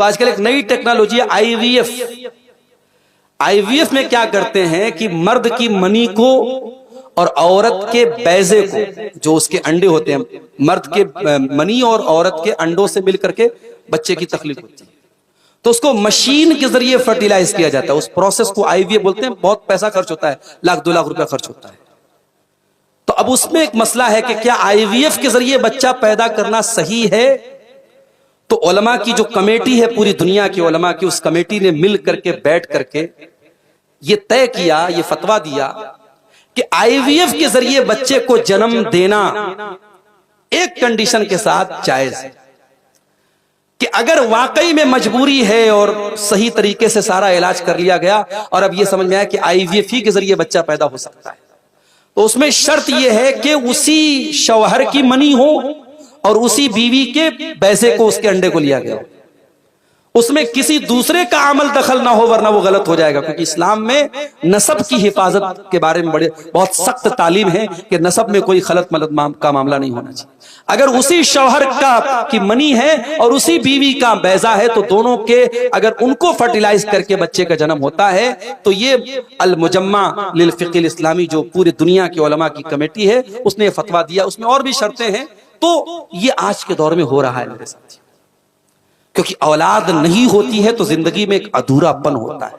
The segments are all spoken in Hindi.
तो आजकल एक नई टेक्नोलॉजी है आईवीएफ। आईवीएफ में क्या करते हैं कि मर्द की मनी को और औरत के बैजे को, जो उसके अंडे होते हैं, मर्द के मनी और औरत के अंडों से मिलकर के बच्चे की तख्लीक होती है, तो उसको मशीन के जरिए फर्टिलाइज किया जाता है। उस प्रोसेस को आईवीएफ बोलते हैं। बहुत पैसा खर्च होता है, 1-2 लाख रुपया खर्च होता है। तो अब उसमें एक मसला है कि क्या आईवीएफ के जरिए बच्चा पैदा करना सही है? तो उलमा की जो कमेटी है, पूरी दुनिया की उलमा की, उस कमेटी ने मिल करके बैठ करके ये तय किया, ये फतवा दिया कि आईवीएफ के जरिए बच्चे को जन्म देना एक कंडीशन के साथ जायज है कि अगर वाकई में मजबूरी है और सही तरीके से सारा इलाज कर लिया गया और अब यह समझ में आया कि आईवीएफ ही के जरिए बच्चा पैदा हो सकता है, तो उसमें शर्त यह है कि उसी शौहर की मनी हो और उसी बीवी के पैसे को, उसके अंडे को लिया गया हो, उसमें किसी दूसरे का अमल दखल ना हो, वरना वो गलत हो जाएगा। क्योंकि इस्लाम में नसब की हिफाजत के बारे में बहुत सख्त तालीम है कि नसब में कोई खलत मलत का मामला नहीं होना चाहिए। अगर उसी शौहर की मनी है और उसी बीवी का बैजा है, तो दोनों के अगर उनको फर्टिलाइज करके बच्चे का जन्म होता है, तो ये अल मुजम्मा लिल फ़िक़्ह इस्लामी, जो पूरी दुनिया के उलमा की कमेटी है, उसने फतवा दिया। उसमें और भी शर्तें हैं। तो ये आज के दौर में हो रहा है मेरे साथ, क्योंकि औलाद नहीं होती है तो जिंदगी में एक अधूरापन होता है।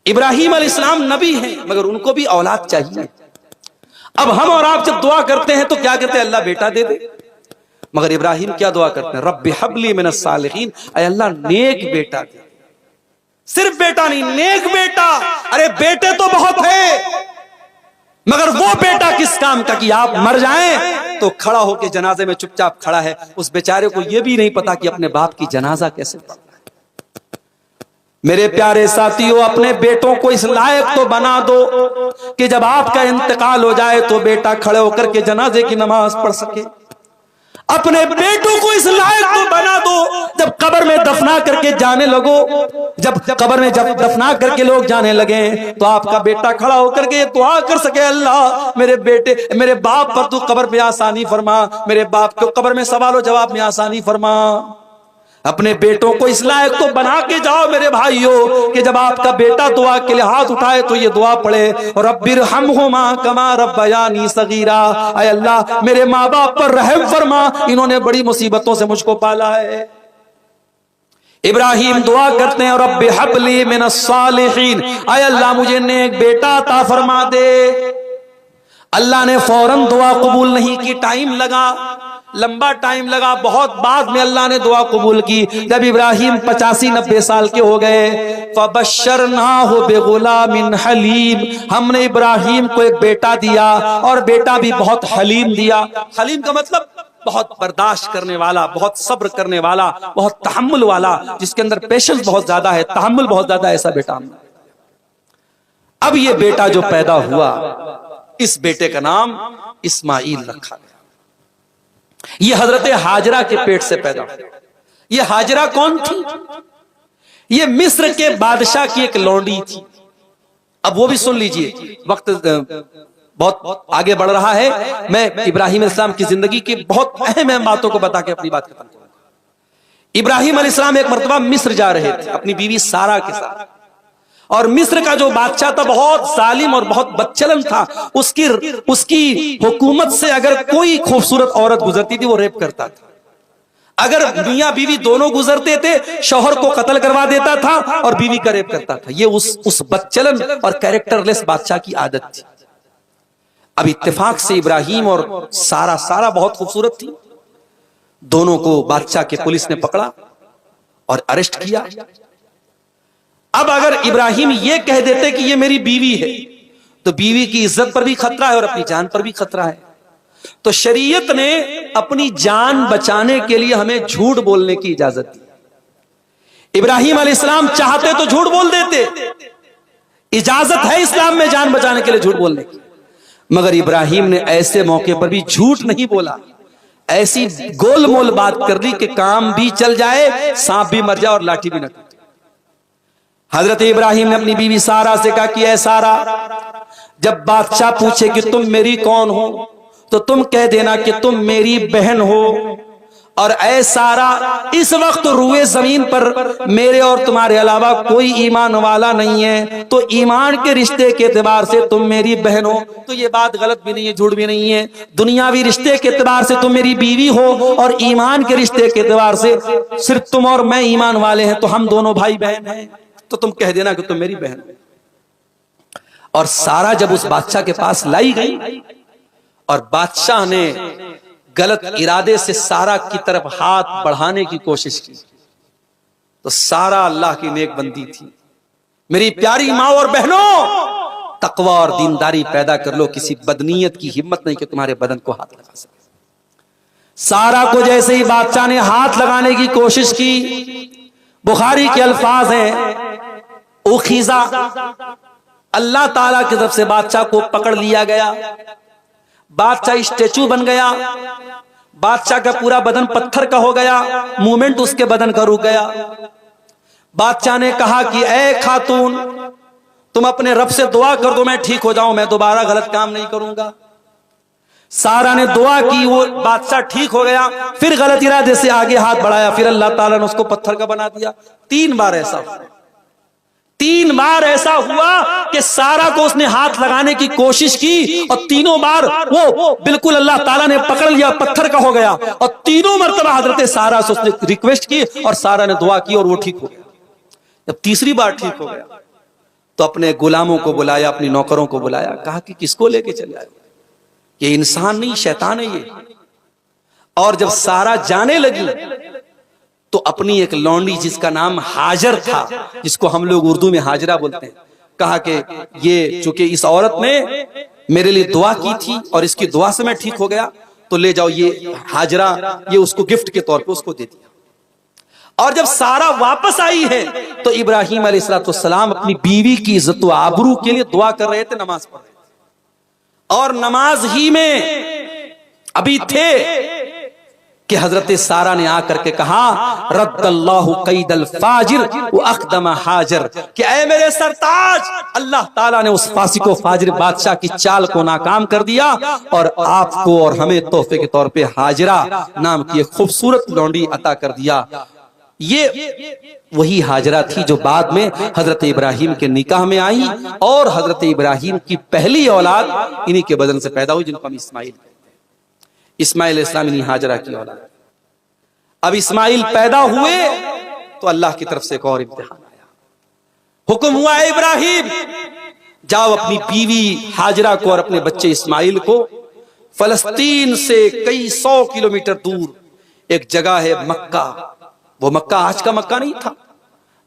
इब्राहीम अलैहिस्सलाम नबी हैं, मगर उनको भी औलाद चाहिए। अब हम और आप जब दुआ करते हैं तो क्या कहते हैं? अल्लाह बेटा दे दे। मगर इब्राहीम क्या दुआ करते हैं? रब्बि हबली मिनस सालिहीन, ऐ अल्लाह नेक बेटा दे। सिर्फ बेटा नहीं, नेक बेटा। अरे बेटे तो बहुत है, मगर वो बेटा किस काम का कि आप मर जाएं तो खड़ा होकर जनाजे में चुपचाप खड़ा है। उस बेचारे को यह भी नहीं पता कि अपने बाप की जनाजा कैसे पढ़ना है। मेरे प्यारे साथियों, अपने बेटों को इस लायक तो बना दो कि जब आपका इंतकाल हो जाए तो बेटा खड़े होकर के जनाजे की नमाज पढ़ सके। अपने बेटों को इस लायक तो बना दो, जब कब्र में दफना करके जाने लगो, जब कब्र में जब दफना करके लोग जाने लगे, तो आपका बेटा खड़ा होकर के दुआ कर सके, अल्लाह मेरे बेटे, मेरे बाप पर तू कब्र में आसानी फरमा, मेरे बाप को कब्र में सवाल जवाब में आसानी फरमा। अपने बेटों को इस लायक तो बना के जाओ मेरे भाइयों कि जब आपका बेटा दुआ के लिए हाथ उठाए तो ये दुआ पढ़े, और रब्बिरहमहुमा कमा रब्बयानी सगीरा, ऐ अल्लाह मेरे माँ बाप पर रहम फरमा, इन्होंने बड़ी मुसीबतों से मुझको पाला है। इब्राहीम दुआ करते हैं, रब्बि हबली मिनस सालिहीन, ऐ अल्लाह मुझे नेक बेटा अता फरमा दे। अल्लाह ने फौरन दुआ कबूल नहीं की, टाइम लगा, लंबा टाइम लगा। बहुत बाद में अल्लाह ने दुआ कबूल की। जब इब्राहीम 85-90 साल के हो गए, फबश्शरनाहु बिगुलामिन हलीम, हमने इब्राहीम को एक बेटा दिया, और बेटा भी बहुत हलीम दिया। हलीम का मतलब बहुत बर्दाश्त करने वाला, बहुत सब्र करने वाला, बहुत तहम्मुल वाला, जिसके अंदर पेशेंस बहुत ज्यादा है, तहम्मुल बहुत ज्यादा है, ऐसा बेटा हमने। अब ये बेटा जो पैदा हुआ, इस बेटे का नाम इस्माइल रखा गया। ये हजरत हाजरा के पेट से पैदा हुआ। ये हाजरा कौन थी? ये मिस्र के बादशाह की एक लौंडी थी। अब वो भी सुन लीजिए, वक्त बहुत आगे बढ़ रहा है। मैं इब्राहीम अलैहिस्सलाम की जिंदगी की बहुत अहम बातों को बता के अपनी बात खत्म करूंगा। इब्राहीम अलैहिस्सलाम एक मर्तबा मिस्र जा रहे थे अपनी बीवी सारा के साथ, और मिस्र का जो बादशाह था बहुत जालिम और बहुत बदचलन था। उसकी हुकूमत से अगर कोई खूबसूरत औरत गुजरती थी वो रेप करता था। अगर मियां बीवी दोनों गुजरते थे, शौहर को कत्ल करवा देता था और बीवी का रेप करता था। ये उस बदचलन और कैरेक्टरलेस बादशाह की आदत थी। अब इत्तेफाक से इब्राहीम और सारा बहुत खूबसूरत थी। दोनों को बादशाह के पुलिस ने पकड़ा और अरेस्ट किया। अब अगर इब्राहीम ये कह देते कि ये मेरी बीवी है, तो बीवी की इज्जत पर भी खतरा है और अपनी जान पर भी खतरा है। तो शरीयत ने अपनी जान बचाने के लिए हमें झूठ बोलने की इजाजत दी। इब्राहीम अलैहिस्सलाम चाहते तो झूठ बोल देते, इजाजत है इस्लाम में जान बचाने के लिए झूठ बोलने की, मगर इब्राहीम ने ऐसे मौके पर भी झूठ नहीं बोला। ऐसी गोलमोल बात कर दी कि काम भी चल जाए, सांप भी मर जाए और लाठी भी न टूटे। हजरत इब्राहीम ने अपनी बीवी सारा से कहा कि ऐ सारा, जब बादशाह पूछे कि तुम मेरी कौन हो, तो तुम कह देना कि तुम मेरी बहन हो, और ऐ सारा, इस वक्त रुए जमीन पर मेरे और तुम्हारे अलावा कोई ईमान वाला नहीं है, तो ईमान के रिश्ते के एतबार से तुम मेरी बहन हो, तो ये बात गलत भी नहीं है, झूठ भी नहीं है। दुनियावी रिश्ते के एतबार से तुम मेरी बीवी हो, और ईमान के रिश्ते के एतबार से सिर्फ तुम और मैं ईमान वाले हैं, तो हम दोनों भाई बहन हैं, तो तुम कह देना कि तुम मेरी बहन हो। और सारा जब उस बादशाह के पास लाई गई और बादशाह ने गलत इरादे से सारा की तरफ हाथ बढ़ाने की कोशिश की, तो सारा अल्लाह की नेक बंदी थी। मेरी प्यारी माँ और बहनों, तकवा और दीनदारी पैदा कर लो, किसी बदनीयत की हिम्मत नहीं कि तुम्हारे बदन को हाथ लगा सके। सारा को जैसे ही बादशाह ने हाथ लगाने की कोशिश की, बुखारी के अल्फाज हैं, उखीजा, अल्लाह ताला की तरफ से बादशाह को पकड़ लिया गया। बादशाह स्टेचू बन गया, बादशाह का पूरा बदन पत्थर का हो गया, मूवमेंट उसके बदन का रुक गया। बादशाह ने कहा कि ए खातून, तुम अपने रब से दुआ कर दो मैं ठीक हो जाऊं, मैं दोबारा गलत काम नहीं करूंगा। सारा ने दुआ की, वो बादशाह ठीक हो गया, फिर गलत इरादे से आगे हाथ बढ़ाया, फिर अल्लाह ताला ने उसको पत्थर का बना दिया। 3 बार ऐसा हुआ, 3 बार ऐसा हुआ कि सारा को उसने हाथ लगाने की कोशिश की, और तीनों बार वो बिल्कुल अल्लाह ताला ने पकड़ लिया, पत्थर का हो गया। और तीनों मर्तबा हजरत सारा से उसने रिक्वेस्ट की, और सारा ने दुआ की, और वो ठीक हो गया। जब तीसरी बार ठीक हो गया, तो अपने गुलामों को बुलाया, अपनी नौकरों को बुलाया, कहा कि किसको लेके चले आए, ये इंसान नहीं शैतान है ये। और जब सारा जाने लगी, तो अपनी एक लौंडी जिसका नाम हाजर था, जिसको हम लोग उर्दू में हाजरा बोलते हैं, कहा कि ये चूंकि इस औरत ने मेरे लिए दुआ की थी और इसकी दुआ से मैं ठीक हो गया, तो ले जाओ ये हाजरा, ये उसको गिफ्ट के तौर पे उसको दे दिया। और जब सारा वापस आई है, तो इब्राहिम अलैहिस्सलाम अपनी बीवी की इज्जत व आबरू के लिए दुआ कर रहे थे, नमाज पढ़ रहे थे। और नमाज ही में अभी थे कि हजरत सारा ने आकर के कहा, रद्दल्लाहु कैदल फाजिर व अखदम हाजर, कि ऐ मेरे सरताज, अल्लाह ताला ने उस फासिको फाजिर बादशाह की चाल को नाकाम कर दिया, और आपको और हमें तोहफे के तौर पे हाजरा नाम की एक खूबसूरत लौंडी अता कर दिया। ये वही हाजरा थी जो बाद में हजरत इब्राहिम के निकाह में आई, और हजरत इब्राहिम की पहली औलाद इन्हीं के बदन से पैदा हुई, जिनको हम इस्माइल कहते हैं। इस्माइल इस्लाम इन्हीं हाजरा की औलाद। अब इस्माइल पैदा हुए तो अल्लाह की तरफ से एक और इम्तिहान आया, हुक्म हुआ है इब्राहिम जाओ अपनी बीवी हाजरा को और अपने बच्चे इस्माइल को फलस्तीन से कई 100 किलोमीटर दूर एक जगह है मक्का, वो मक्का आज का मक्का नहीं था,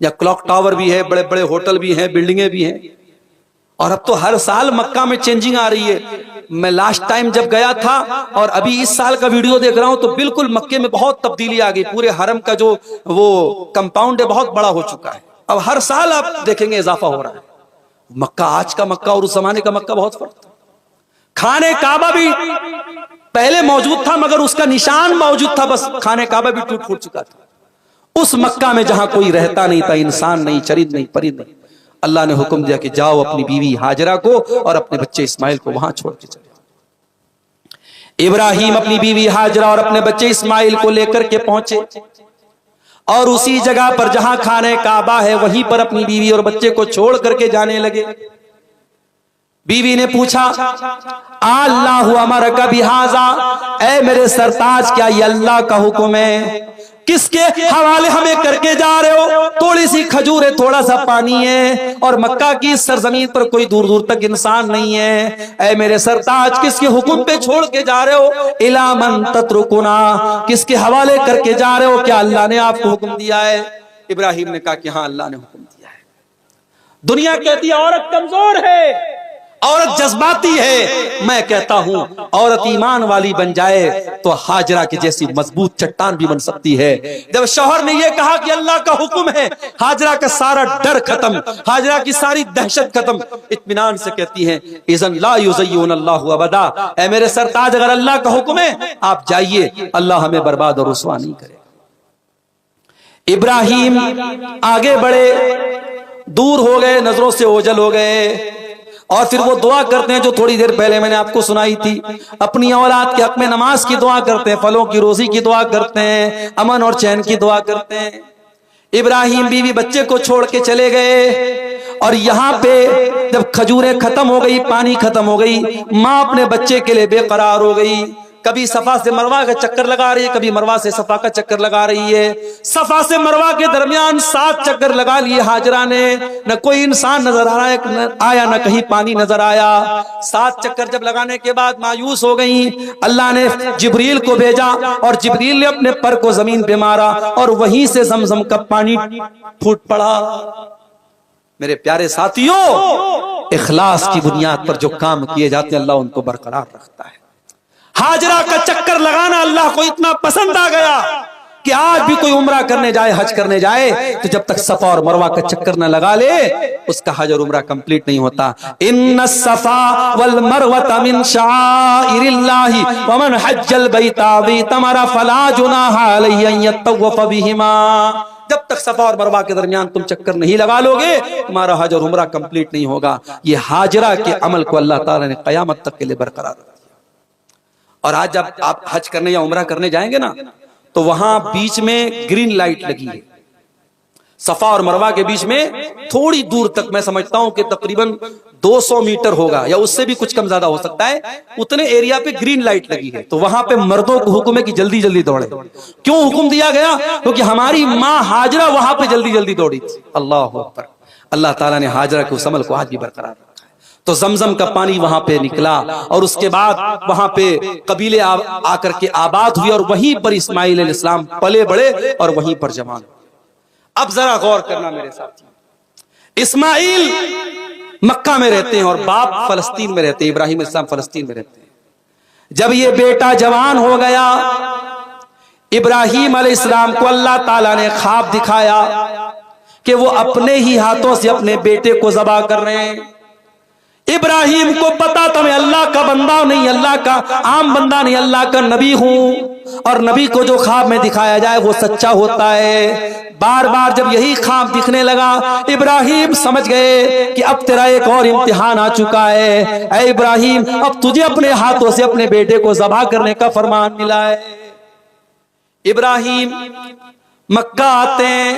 या क्लॉक टावर भी है, बड़े बड़े होटल भी हैं, बिल्डिंगें भी हैं, और अब तो हर साल मक्का में चेंजिंग आ रही है। मैं लास्ट टाइम जब गया था और अभी इस साल का वीडियो देख रहा हूं, तो बिल्कुल मक्के में बहुत तब्दीली आ गई। पूरे हरम का जो वो कंपाउंड है बहुत बड़ा हो चुका है, अब हर साल आप देखेंगे इजाफा हो रहा है। मक्का आज का मक्का और उस जमाने का मक्का बहुत फर्क था। खाने काबा भी पहले मौजूद था, मगर उसका निशान मौजूद था, बस खाने काबा भी टूट फूट चुका था। उस मक्का में जहां कोई रहता नहीं था, इंसान नहीं, चरिंद नहीं, परिंद नहीं, अल्लाह ने हुक्म दिया कि जाओ अपनी बीवी हाजरा को और अपने बच्चे इस्माइल को वहां छोड़ के चले। इब्राहिम अपनी बीवी हाजरा और अपने बच्चे इस्माइल को लेकर के पहुंचे, और उसी जगह पर जहां खाने काबा है वहीं पर अपनी बीवी और बच्चे को छोड़ करके जाने लगे। बीवी ने पूछा, अल्लाहु अमरका बिहाजा, ऐ मेरे सरताज क्या ये अल्लाह का हुक्म है? किसके हवाले हमें करके जा रहे हो? थोड़ी सी खजूर है, थोड़ा सा पानी है, और मक्का की सरजमीन पर कोई दूर दूर तक इंसान नहीं है। ऐ मेरे सरताज किसके हुक्म पे छोड़ के जा रहे हो? इला मन तत्रुकुना, किसके हवाले करके जा रहे हो? क्या अल्लाह ने आपको हुक्म दिया है? इब्राहिम ने कहा कि हाँ अल्लाह ने हुक्म दिया है। दुनिया कहती है औरत कमजोर है, औरत जज्बाती है, मैं कहता हूं औरत ईमान वाली बन जाए तो हाजरा की जैसी मजबूत चट्टान भी बन सकती है। जब शौहर ने यह कहा कि अल्लाह का हुक्म है, हाजरा का सारा डर खत्म, हाजरा की सारी दहशत खत्म, इत्मीनान से कहती हैं इज़न ला युज़य्युन अल्लाहु अबदा, ऐ मेरे सरताज अगर अल्लाह का हुक्म है आप जाइए, अल्लाह हमें बर्बाद और रुसवा नहीं करेगा। इब्राहिम आगे बढ़े, दूर हो गए, नजरों से ओझल हो गए, और फिर वो दुआ करते हैं जो थोड़ी देर पहले मैंने आपको सुनाई थी, अपनी औलाद के हक में नमाज की दुआ करते हैं, फलों की रोजी की दुआ करते हैं, अमन और चैन की दुआ करते हैं। इब्राहिम बीवी बच्चे को छोड़ के चले गए और यहाँ पे जब खजूरें खत्म हो गई, पानी खत्म हो गई, माँ अपने बच्चे के लिए बेकरार हो गई। कभी सफा से मरवा का चक्कर लगा रही है, कभी मरवा से सफा का चक्कर लगा रही है। सफा से मरवा के दरमियान 7 चक्कर लगा लिए हाजरा ने, न कोई इंसान नजर आया, न कहीं पानी नजर आया। 7 चक्कर जब लगाने के बाद मायूस हो गई, अल्लाह ने जिब्रील को भेजा और जिब्रील ने अपने पर को जमीन पे मारा और वहीं से जमजम का पानी फूट पड़ा। मेरे प्यारे साथियों, इखलास की बुनियाद पर जो काम किए जाते हैं अल्लाह उनको बरकरार रखता है। हाजरा का चक्कर लगाना अल्लाह को इतना पसंद आ गया कि आज भी कोई उम्रा करने जाए, हज करने जाए, तो जब तक सफा और मरवा का चक्कर न लगा ले उसका हज और उम्रा कंप्लीट नहीं होता। इन्ना सफा वल मरवता मिन शाइरिल्लाहि वमन हज्जल बैता तमरा फला जुनाहा अलैहि अन यतवफ बिहिमा। जब तक सफा और मरवा के दरमियान तुम चक्कर नहीं लगा लोगे, तुम्हारा हज और उम्रा कंप्लीट नहीं होगा। ये हाजरा के अमल को अल्लाह ताला ने कयामत तक के लिए बरकरार रखा। और आज जब आप हज करने या उम्रा करने जाएंगे ना, तो वहां बीच में ग्रीन लाइट लगी है। सफा और मरवा के बीच में थोड़ी दूर तक, मैं समझता हूं कि तकरीबन 200 मीटर होगा या उससे भी कुछ कम ज्यादा हो सकता है, उतने एरिया पे ग्रीन लाइट लगी है। तो वहां पे मर्दों को हुक्म है कि जल्दी जल्दी दौड़े। क्यों हुक्म दिया गया? क्योंकि हमारी माँ हाजरा वहां पे जल्दी जल्दी दौड़ी थी। अल्लाह अकबर। अल्लाह ताला ने हाजरा के उस अमल को आज भी बरकरार रखा है। तो जमजम का पानी वहां पे निकला और उसके बाद वहां पे कबीले आकर के आबाद हुए और वहीं पर इस्माइल अलैहिस्सलाम पले बड़े और वहीं पर जवान। अब जरा गौर करना मेरे साथ, इस्माइल मक्का में रहते हैं और बाप फलस्तीन में रहते हैं, इब्राहिम अलैहिस्सलाम फलस्तीन में रहते हैं। जब ये बेटा जवान हो गया, इब्राहिम अलैहिस्सलाम को अल्लाह ताला ने ख्वाब दिखाया कि वो अपने ही हाथों से अपने बेटे को ज़बह कर रहे हैं। इब्राहिम को पता था मैं अल्लाह का बंदा नहीं, अल्लाह का आम बंदा नहीं, अल्लाह का नबी हूं और नबी को जो ख्वाब में दिखाया जाए वो सच्चा होता है। बार बार जब यही ख्वाब दिखने लगा, इब्राहिम समझ गए कि अब तेरा एक और इम्तिहान आ चुका है। ऐ इब्राहिम, अब तुझे अपने हाथों से अपने बेटे को ज़बह करने का फरमान मिला है। इब्राहिम मक्का आते हैं,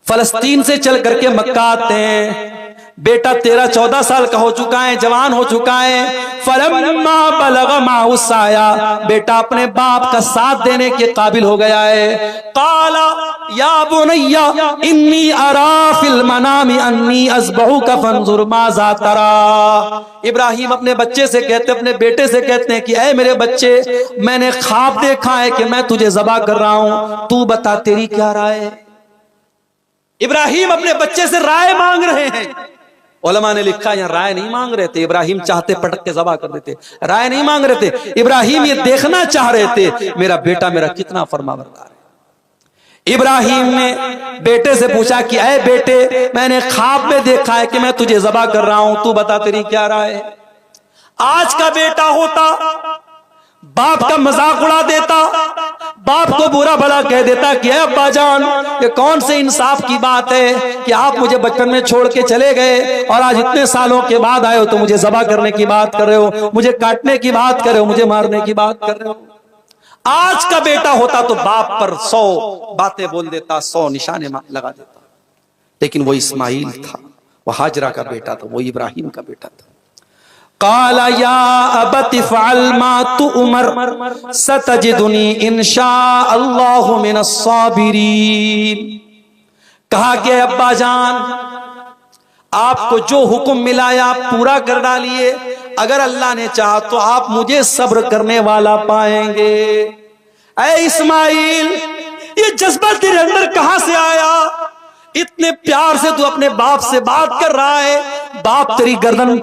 फलस्तीन से चल करके मक्का आते हैं। बेटा 13-14 साल का हो चुका है, जवान हो चुका है। फलम्मा बलगा माहु साया, बेटा अपने बाप का साथ देने के काबिल हो गया है। काला या बुनैया इन्नी अरा फिल मनामी अन्नी अज़बहुका फंजुर माज़ा तरा। इब्राहिम अपने बच्चे से कहते, अपने बेटे से कहते हैं कि ऐ मेरे बच्चे, मैंने ख्वाब देखा है कि मैं तुझे ज़बह कर रहा हूं, तू बता तेरी क्या राय है। इब्राहिम अपने बच्चे से राय मांग रहे हैं। उलमा ने लिखा यहाँ राय नहीं मांग रहे थे, इब्राहिम चाहते पटक के ज़बह कर देते, राय नहीं मांग रहे थे। इब्राहिम ये देखना चाह रहे थे मेरा बेटा मेरा कितना फरमाबरदार है। इब्राहिम ने बेटे से पूछा कि ऐ बेटे, मैंने ख्वाब में देखा है कि मैं तुझे ज़बह कर रहा हूं, तू बता तेरी क्या राय है। आज का बेटा होता बाप का मजाक उड़ा देता, बाप को बुरा भला कह देता कि अब्बा जान, ये कौन से इंसाफ की बात है कि आप मुझे बचपन में छोड़ के चले गए और आज इतने सालों के बाद आए हो तो मुझे ज़बह करने की बात कर रहे हो, मुझे काटने की बात कर रहे हो, मुझे मारने की बात कर रहे हो। आज का बेटा होता तो बाप पर 100 बातें बोल देता, 100 निशाने लगा देता। लेकिन वो इस्माइल था, वो हाजरा का बेटा था, वो इब्राहिम का बेटा था। काला या अबति फ़अल मा तुअमर सतजिदुनी इंशाअल्लाहु मिनस साबिरीन। कहा कि अब्बा जान, आपको जो हुक्म मिला है आप पूरा कर डालिए, अगर अल्लाह ने चाहा तो आप मुझे सब्र करने वाला पाएंगे। ऐ इस्माइल, ये जज्बा तेरे अंदर कहां से आया? इतने प्यार से तू अपने बाप से बात कर रहा है, बाप तेरी गर्दन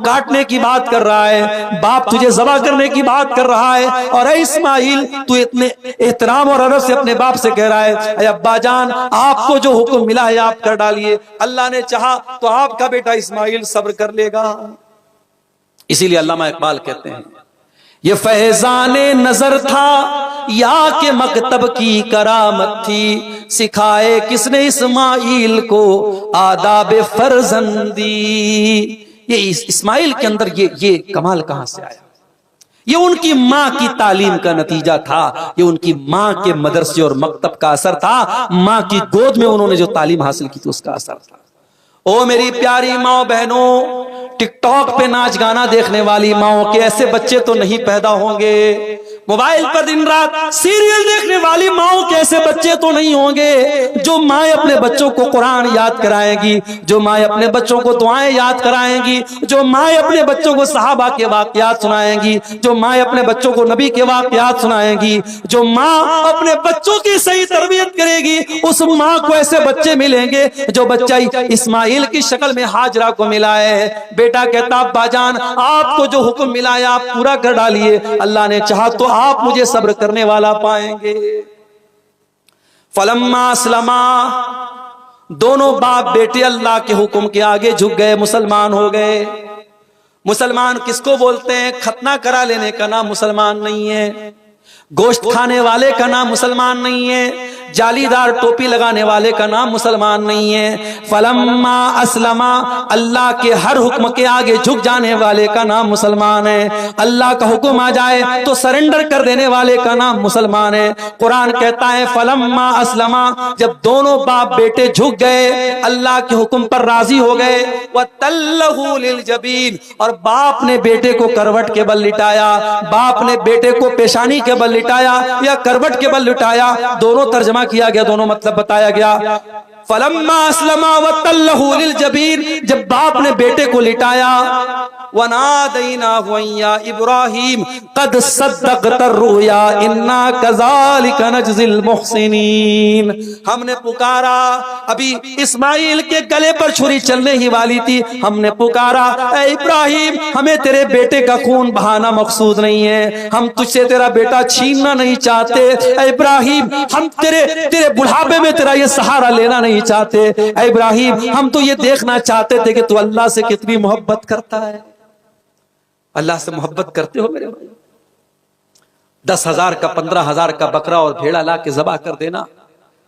काटने की बात कर रहा है, बाप तुझे ज़बह करने की बात कर रहा है, और ऐ इस्माइल तू इतने एहतराम और अदब से अपने बाप से कह रहा है ऐ अब्बा जान, आपको जो हुक्म मिला है आप कर डालिए, अल्लाह ने चाहा तो आपका बेटा इस्माइल सब्र कर लेगा। इसीलिए अल्लामा इकबाल कहते हैं, ये फैजाने नजर था या के मकतब की करामत थी, सिखाए किसने इस्माइल को आदाब फर्जंदी। ये इस्माइल के अंदर ये कमाल कहां से आया? ये उनकी मां की तालीम का नतीजा था, ये उनकी मां के मदरसे और मकतब का असर था, मां की गोद में उन्होंने जो तालीम हासिल की थी उसका असर था। ओ मेरी प्यारी माओ बहनों, टिकटॉक पे नाच गाना देखने वाली माओ के ऐसे बच्चे तो नहीं पैदा होंगे, मोबाइल पर दिन रात सीरियल देखने वाली माओ के ऐसे बच्चे तो नहीं होंगे, जो माएँ अपने बच्चों को कुरान याद कराएंगी, जो माएँ अपने बच्चों को दुआएं याद कराएंगी, जो माएँ अपने बच्चों को सहाबा के वाकयात सुनाएंगी, जो माएँ अपने बच्चों को नबी के वाकयात सुनाएंगी, जो माँ अपने बच्चों की सही तरबियत करेगी, उस माँ को ऐसे बच्चे मिलेंगे जो बच्चा इस्माइल की शक्ल में हाजरा को मिला है। बेटा कहता अब्बाजान आपको जो हुक्म मिला है आप पूरा कर डालिए, अल्लाह ने चाहा तो आप मुझे सब्र करने वाला पाएंगे। फलम्मा अस्लमा, दोनों बाप बेटे अल्लाह के हुक्म के आगे झुक गए, मुसलमान हो गए। मुसलमान किसको बोलते हैं? खतना करा लेने का नाम मुसलमान नहीं है, गोश्त खाने वाले का नाम मुसलमान नहीं है, जालीदार टोपी लगाने वाले का नाम मुसलमान नहीं है। फलम्मा अस्लमा, अल्लाह के हर हुक्म के आगे झुक जाने वाले का नाम मुसलमान है। अल्लाह का हुक्म आ जाए तो सरेंडर कर देने वाले का नाम मुसलमान है। कुरान कहता है फलम्मा अस्लमा, जब दोनों बाप बेटे झुक गए, अल्लाह के हुक्म पर राजी हो गए, वतल्लहु लिलजबीन, और बाप ने बेटे को करवट के बल लिटाया, बाप ने बेटे को पेशानी के बल लिटाया या करवट के बल लिटाया, दोनों तर्जमा किया गया, दोनों मतलब बताया गया। फलम्मा अस्लमा वतल्लहु लिलजबीन, जब बाप ने बेटे को लिटाया, वनादैनाहु या इब्राहिम कद सद्दक़ता रुया इन्ना कज़ालिका नजज़िल मुहसिनीन, हमने पुकारा, अभी इस्माइल के गले पर छुरी चलने ही वाली थी, हमने पुकारा ऐ इब्राहिम हमें तेरे बेटे का खून बहाना मकसूद नहीं है, हम तुझसे तेरा बेटा छीनना नहीं चाहते। ऐ इब्राहिम हम तेरे बुढ़ापे में तेरा ये सहारा लेना नहीं चाहते। ऐ इब्राहिम हम तो ये देखना चाहते थे कि तू अल्लाह से कितनी मोहब्बत करता है। अल्लाह से मोहब्बत करते हो मेरे भाई? 10,000 का 15,000 का बकरा और भेड़ा ला के ज़बा कर देना,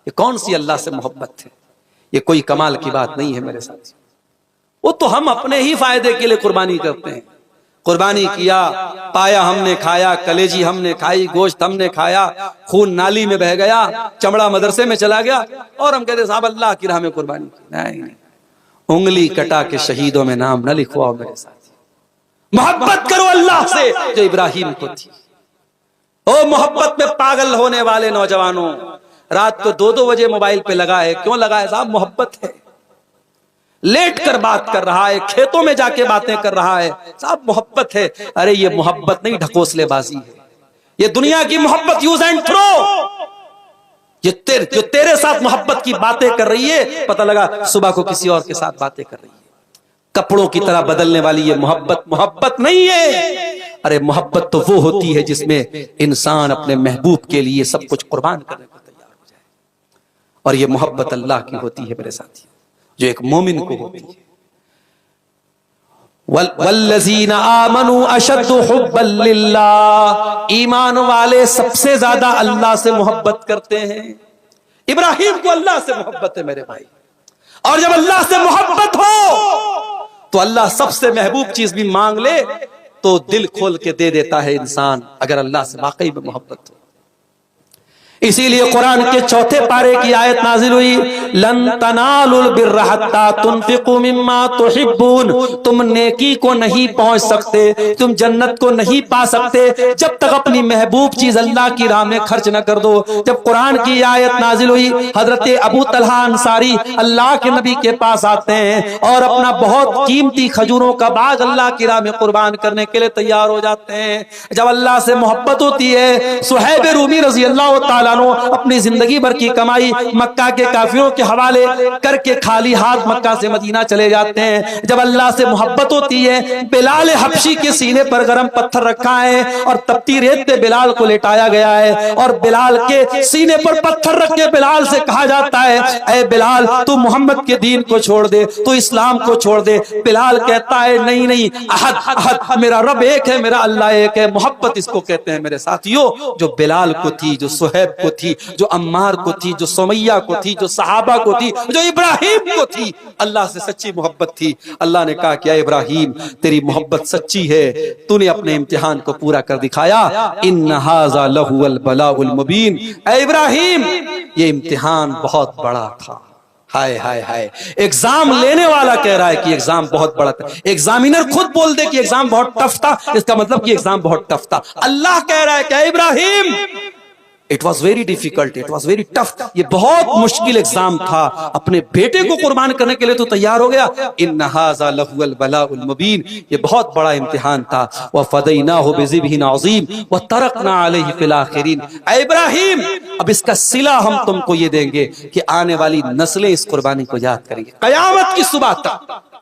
ये कौन सी अल्लाह से मोहब्बत है? ये कोई कमाल की बात नहीं है मेरे साथ। वो तो हम अपने ही फायदे के लिए कुर्बानी करते हैं। कुर्बानी किया, पाया हमने खाया, कलेजी हमने खाई, गोश्त हमने खाया, खून नाली में बह गया, चमड़ा मदरसे में चला गया, और हम कहते साहब अल्लाह की राह में कुर्बानी की। नहीं, उंगली कटा के शहीदों में नाम न लिखवाओ मेरे साथ। मोहब्बत करो अल्लाह से जो इब्राहिम को थी। ओ मोहब्बत में पागल होने वाले नौजवानों, रात को 2-2 बजे मोबाइल पे लगा है, क्यों लगा है साहब? मोहब्बत है। लेट कर बात कर रहा है, खेतों में जाके बातें कर रहा है, साहब मोहब्बत है। अरे ये मोहब्बत नहीं, ढकोसलेबाजी है। ये दुनिया की मोहब्बत यूज एंड थ्रो। जो तेरे साथ मोहब्बत की बातें कर रही है, पता लगा सुबह को किसी और के साथ बातें कर रही है। कपड़ों की तरह बदलने वाली ये मोहब्बत नहीं है। अरे मोहब्बत तो वो होती है जिसमें इंसान अपने महबूब के लिए सब कुछ कुर्बान करने को तैयार हो जाए, और ये मोहब्बत अल्लाह की होती है मेरे साथी, जो एक मोमिन को होती है। वल्लज़ीना आमनू अशद्दु हुब्बन लिल्लाह, ईमान वाले सबसे ज्यादा अल्लाह से मोहब्बत करते हैं। इब्राहिम को अल्लाह से मोहब्बत है मेरे भाई, और जब अल्लाह से मोहब्बत हो तो अल्लाह सबसे महबूब चीज भी मांग ले तो दिल खोल के दे देता है इंसान, अगर अल्लाह से वाकई में मोहब्बत हो। इसीलिए कुरान के 4 पारे की आयत नाजिल हुई, लन तनालुल बिर्रा हत्ता तुनफिकू मिम्मा तुहिब्बून, तुम नेकी को नहीं पहुंच सकते, तुम जन्नत को नहीं पा सकते जब तक अपनी महबूब चीज अल्लाह की राह में खर्च न कर दो। जब कुरान की आयत नाजिल हुई, हजरत अबू तलहा अंसारी अल्लाह के नबी के पास आते हैं और अपना बहुत कीमती खजूरों का बाग अल्लाह की राह में कुर्बान करने के लिए तैयार हो जाते हैं। जब अल्लाह से मोहब्बत होती है, सुहैब रूमी रजी अल्लाह ताला अन्हु अपनी जिंदगी भर की कमाई मक्का के काफिरों के हवाले करके खाली हाथ मक्का से मदीना चले जाते हैं। जब अल्लाह से मोहब्बत होती है, बिलाल हबशी के सीने पर गरम पत्थर रखा है और तपती रेत पे बिलाल को लेटाया गया है और बिलाल के सीने पर पत्थर रख के बिलाल से कहा जाता है, ऐ बिलाल तू मोहम्मद के दीन को छोड़ दे, तू इस्लाम को छोड़ दे। बिलाल कहता है नहीं नहीं, अहद अहद, मेरा रब एक है, मेरा अल्लाह एक है। मोहब्बत इसको कहते हैं मेरे साथियों, जो बिलाल को थी, जो सुहैब को थी, जो अम्मार को थी, जो सुमैया को थी, जो सहाबा को थी, जो इब्राहिम को थी, अल्लाह से सच्ची मोहब्बत थी। अल्लाह ने कहा कि इब्राहिम तेरी मोहब्बत सच्ची है, तूने अपने इम्तिहान को पूरा कर दिखाया। इन्ना हाज़ा लहुल बलाउल मुबीन, ऐ इब्राहिम ये इम्तिहान बहुत बड़ा था। हाय हाय हाय, एग्जाम लेने वाला कह रहा है कि एग्जाम बहुत बड़ा था। एग्जामिनर खुद बोल दे कि एग्जाम बहुत टफ था, इसका मतलब कि एग्जाम बहुत टफ था। अल्लाह कह रहा है कि Ibrahim it was very difficult, it was very tough, ये बहुत मुश्किल एग्जाम था। अपने बेटे को कुर्बान करने के लिए तो तैयार हो गया। इन्ना हाज़ा लहुल बलाउल मुबीन, ये बहुत बड़ा इम्तिहान था। व फदैनाहु बिज़िब्हिन अज़ीम व तरकना अलैहि फिल आखिरीन। ऐ इब्राहिम अब इसका सिला हम तुमको ये देंगे कि आने वाली नस्लें इस कुर्बानी को याद करेंगे, कयामत की सुबह तक